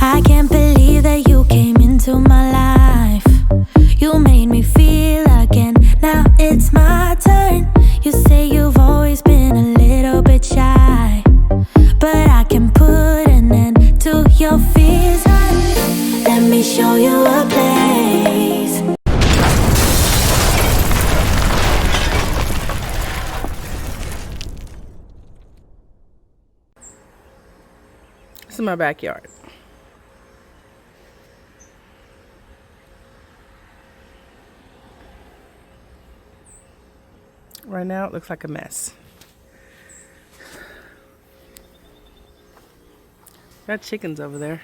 I can't believe that you came into my life. You made me feel again, now it's my turn. You say you've always been a little bit shy, but I can put an end to your fears. Let me show you a place. This is my backyard. Right now it looks like a mess. Got chickens over there.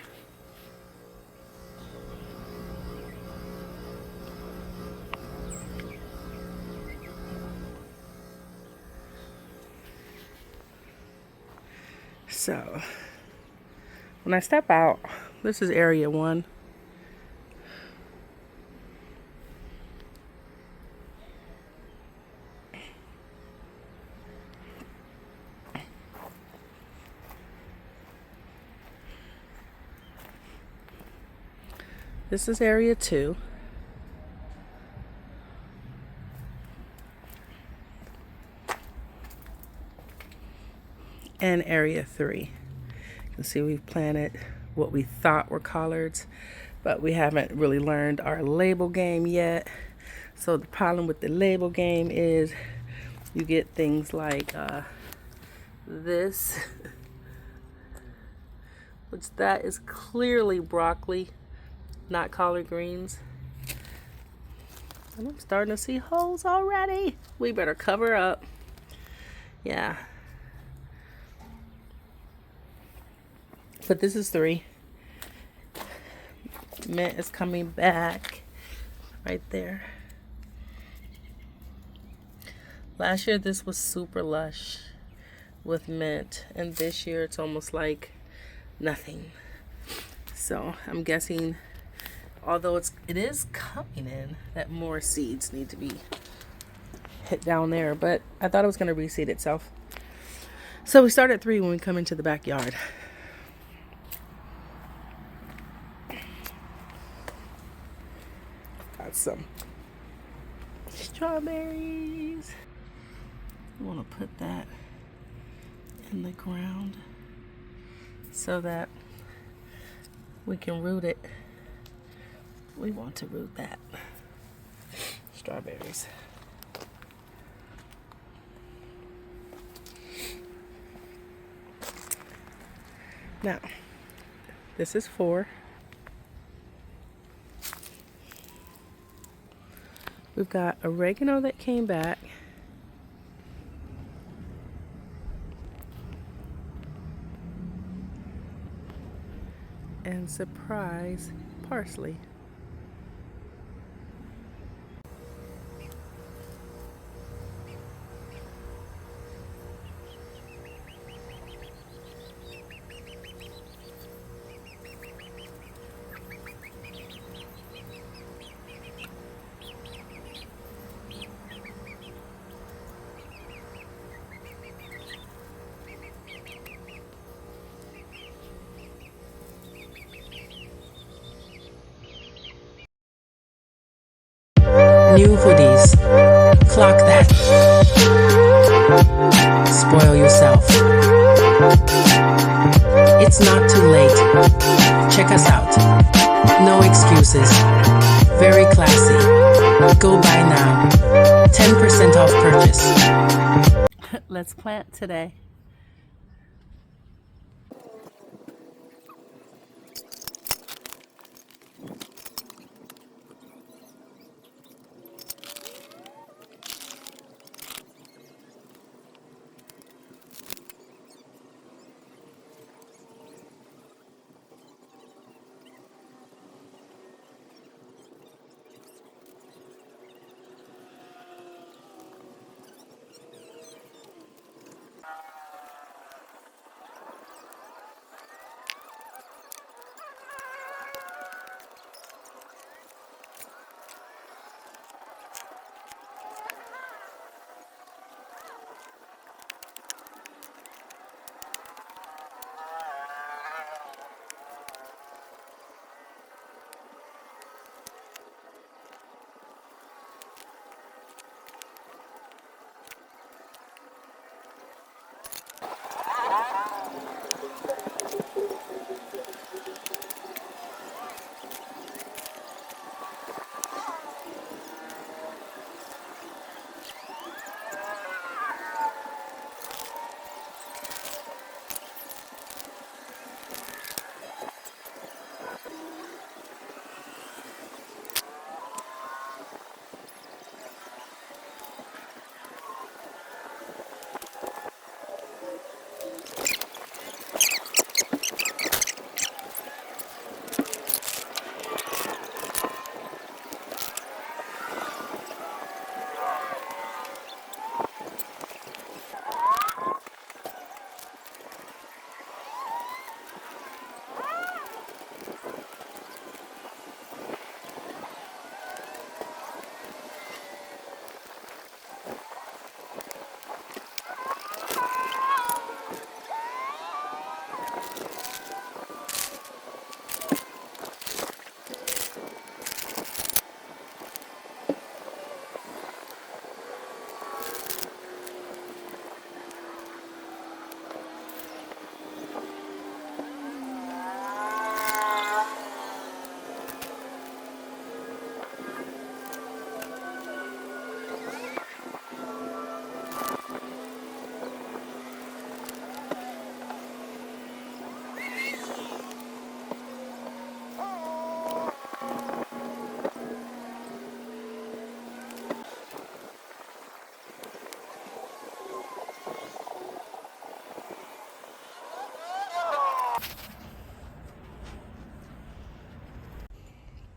So, when I step out, this is area 1. This is area 2. And area 3. You can see we've planted what we thought were collards, but we haven't really learned our label game yet. So the problem with the label game is you get things like this, which that is clearly broccoli, not collard greens. And I'm starting to see holes already. We better cover up. Yeah. But this is 3. Mint is coming back right there. Last year this was super lush with mint, and this year it's almost like nothing. So I'm guessing, although it is coming in, that more seeds need to be hit down there, but I thought it was going to reseed itself. So we start at 3 when we come into the backyard. Got some strawberries. I want to put that in the ground so that we can root it. We want to root that. Strawberries. Now, this is 4. We've got oregano that came back. And surprise parsley. New hoodies. Clock that. Spoil yourself. It's not too late. Check us out. No excuses. Very classy. Go buy now. 10% off purchase. Let's plant today.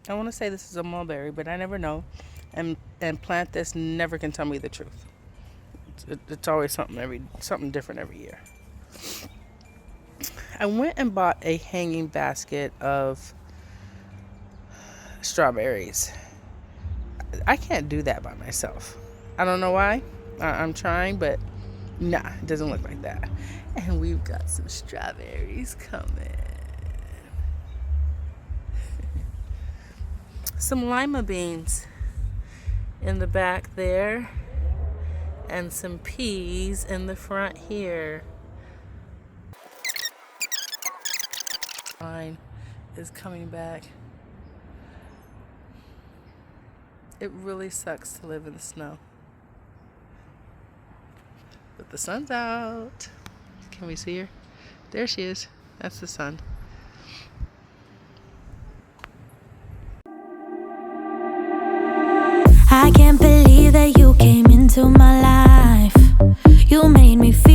I want to say this is a mulberry, but I never know. And plant this never can tell me the truth. It's always something different every year. I went and bought a hanging basket of strawberries. I can't do that by myself. I don't know why. I'm trying, but nah, it doesn't look like that. And we've got some strawberries coming. Some lima beans in the back there, and some peas in the front here. Mine is coming back. It really sucks to live in the snow. But the sun's out. Can we see her? There she is. That's the sun. I can't believe that you came into my life. You made me feel